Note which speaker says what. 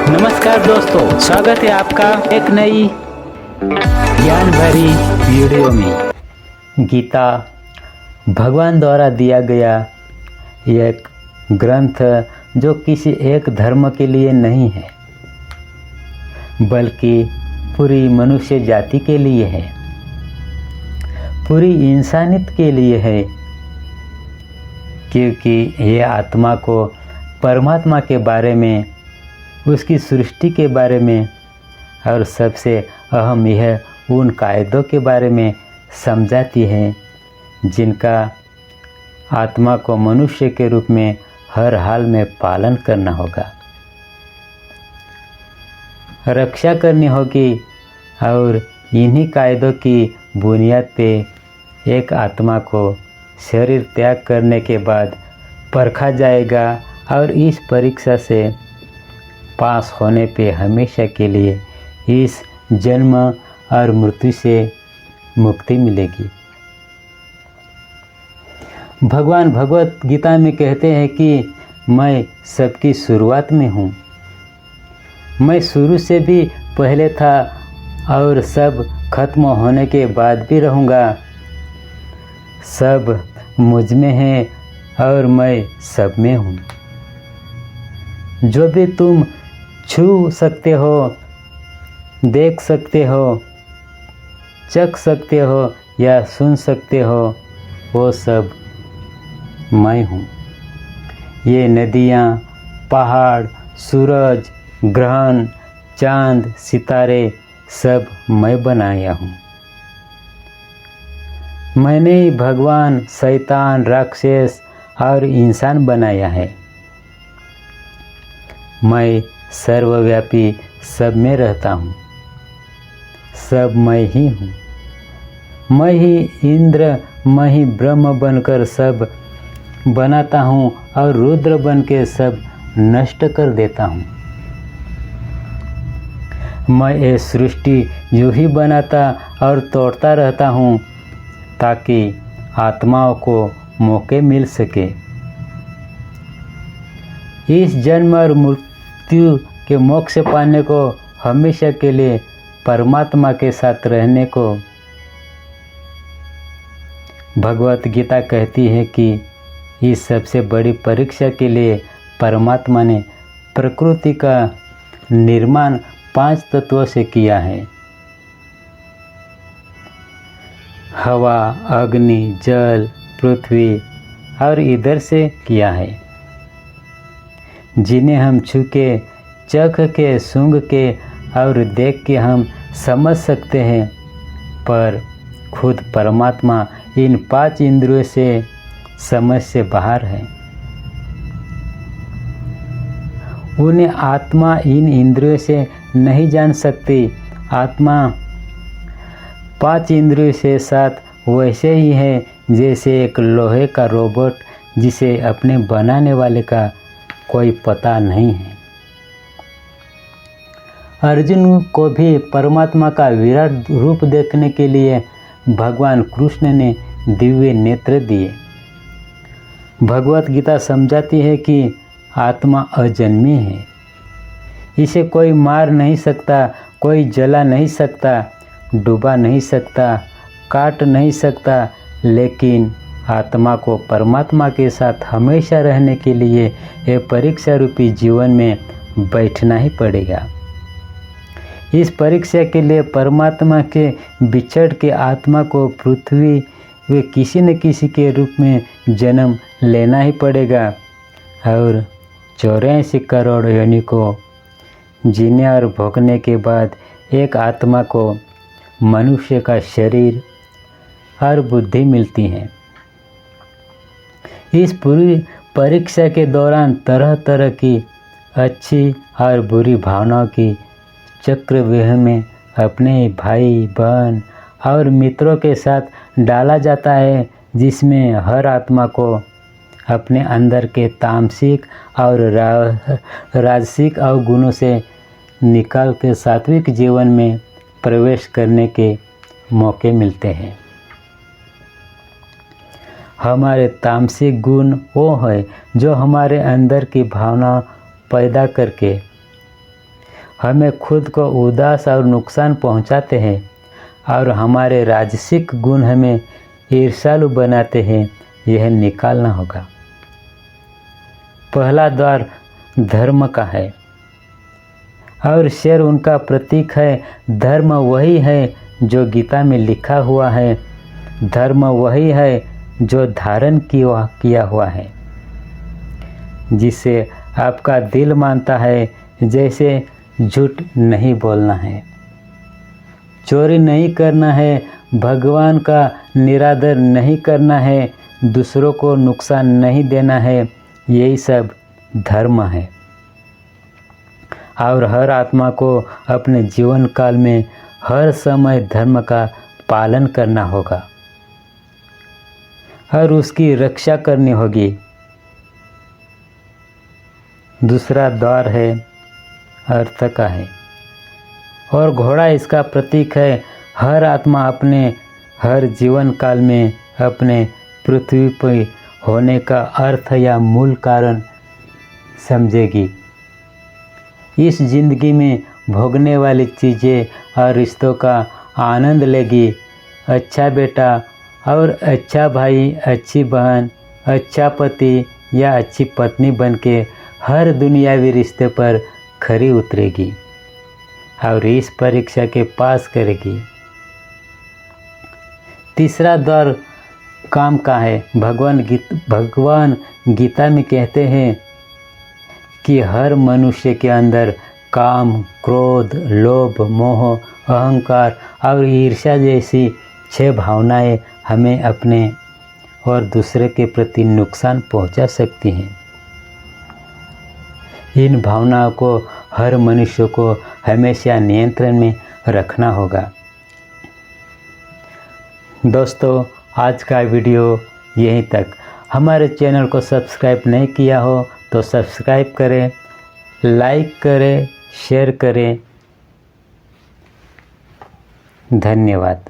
Speaker 1: नमस्कार दोस्तों, स्वागत है आपका एक नई ज्ञान भरी वीडियो में। गीता भगवान द्वारा दिया गया एक ग्रंथ जो किसी एक धर्म के लिए नहीं है बल्कि पूरी मनुष्य जाति के लिए है, पूरी इंसानियत के लिए है, क्योंकि ये आत्मा को परमात्मा के बारे में, उसकी सृष्टि के बारे में और सबसे अहम यह उन कायदों के बारे में समझाती है जिनका आत्मा को मनुष्य के रूप में हर हाल में पालन करना होगा, रक्षा करनी होगी। और इन्हीं कायदों की बुनियाद पे एक आत्मा को शरीर त्याग करने के बाद परखा जाएगा और इस परीक्षा से पास होने पे हमेशा के लिए इस जन्म और मृत्यु से मुक्ति मिलेगी। भगवान भगवत गीता में कहते हैं कि मैं सबकी शुरुआत में हूँ, मैं शुरू से भी पहले था और सब खत्म होने के बाद भी रहूँगा। सब मुझ में है और मैं सब में हूँ। जो भी तुम छू सकते हो, देख सकते हो, चख सकते हो या सुन सकते हो, वो सब मैं हूँ। ये नदियाँ, पहाड़, सूरज, ग्रहण, चांद, सितारे सब मैं बनाया हूँ। मैंने ही भगवान, शैतान, राक्षस और इंसान बनाया है। मैं सर्वव्यापी सब में रहता हूँ, सब मैं ही हूँ। मैं ही इंद्र, मैं ही ब्रह्म बनकर सब बनाता हूँ और रुद्र बन के सब नष्ट कर देता हूँ। मैं ये सृष्टि यूँ ही बनाता और तोड़ता रहता हूँ ताकि आत्माओं को मौके मिल सके। इस जन्म और मृत्यु के मोक्ष पाने को, हमेशा के लिए परमात्मा के साथ रहने को भगवत गीता कहती है कि इस सबसे बड़ी परीक्षा के लिए परमात्मा ने प्रकृति का निर्माण 5 तत्वों से किया है। हवा, अग्नि, जल, पृथ्वी और इधर से किया है, जिन्हें हम छू के, चख के, सूंघ के और देख के हम समझ सकते हैं, पर खुद परमात्मा इन 5 इंद्रियों से समझ से बाहर है। उन्हें आत्मा इन इंद्रियों से नहीं जान सकती। आत्मा 5 इंद्रियों से साथ वैसे ही है जैसे एक लोहे का रोबोट जिसे अपने बनाने वाले का कोई पता नहीं है। अर्जुन को भी परमात्मा का विराट रूप देखने के लिए भगवान कृष्ण ने दिव्य नेत्र दिए। भगवत गीता समझाती है कि आत्मा अजन्मी है, इसे कोई मार नहीं सकता, कोई जला नहीं सकता, डुबा नहीं सकता, काट नहीं सकता, लेकिन आत्मा को परमात्मा के साथ हमेशा रहने के लिए ये परीक्षा रूपी जीवन में बैठना ही पड़ेगा। इस परीक्षा के लिए परमात्मा के बिछड़ के आत्मा को पृथ्वी वे किसी न किसी के रूप में जन्म लेना ही पड़ेगा और 84 करोड़ योनि को जीने और भोगने के बाद एक आत्मा को मनुष्य का शरीर और बुद्धि मिलती है। इस पूरी परीक्षा के दौरान तरह तरह की अच्छी और बुरी भावनाओं की चक्रव्यूह में अपने भाई, बहन और मित्रों के साथ डाला जाता है, जिसमें हर आत्मा को अपने अंदर के तामसिक और राजसिक अवगुणों से निकाल के सात्विक जीवन में प्रवेश करने के मौके मिलते हैं। हमारे तामसिक गुण वो है जो हमारे अंदर की भावना पैदा करके हमें खुद को उदास और नुकसान पहुंचाते हैं और हमारे राजसिक गुण हमें ईर्ष्यालु बनाते हैं, यह निकालना होगा। पहला द्वार धर्म का है और शेर उनका प्रतीक है। धर्म वही है जो गीता में लिखा हुआ है, धर्म वही है जो धारण किया हुआ है, जिसे आपका दिल मानता है। जैसे झूठ नहीं बोलना है, चोरी नहीं करना है, भगवान का निरादर नहीं करना है, दूसरों को नुकसान नहीं देना है, यही सब धर्म है। और हर आत्मा को अपने जीवन काल में हर समय धर्म का पालन करना होगा और उसकी रक्षा करनी होगी। दूसरा द्वार है अर्थ का है और घोड़ा इसका प्रतीक है। हर आत्मा अपने हर जीवन काल में अपने पृथ्वी पर होने का अर्थ या मूल कारण समझेगी। इस जिंदगी में भोगने वाली चीज़ें और रिश्तों का आनंद लेगी। अच्छा बेटा और अच्छा भाई, अच्छी बहन, अच्छा पति या अच्छी पत्नी बनके हर दुनियावी रिश्ते पर खरी उतरेगी और इस परीक्षा के पास करेगी। तीसरा द्वार काम का है। भगवान गीता में कहते हैं कि हर मनुष्य के अंदर काम, क्रोध, लोभ, मोह, अहंकार और ईर्ष्या जैसी 6 भावनाएं हमें अपने और दूसरे के प्रति नुकसान पहुंचा सकती हैं। इन भावनाओं को हर मनुष्य को हमेशा नियंत्रण में रखना होगा। दोस्तों, आज का वीडियो यहीं तक। हमारे चैनल को सब्सक्राइब नहीं किया हो तो सब्सक्राइब करें, लाइक करें, शेयर करें। धन्यवाद।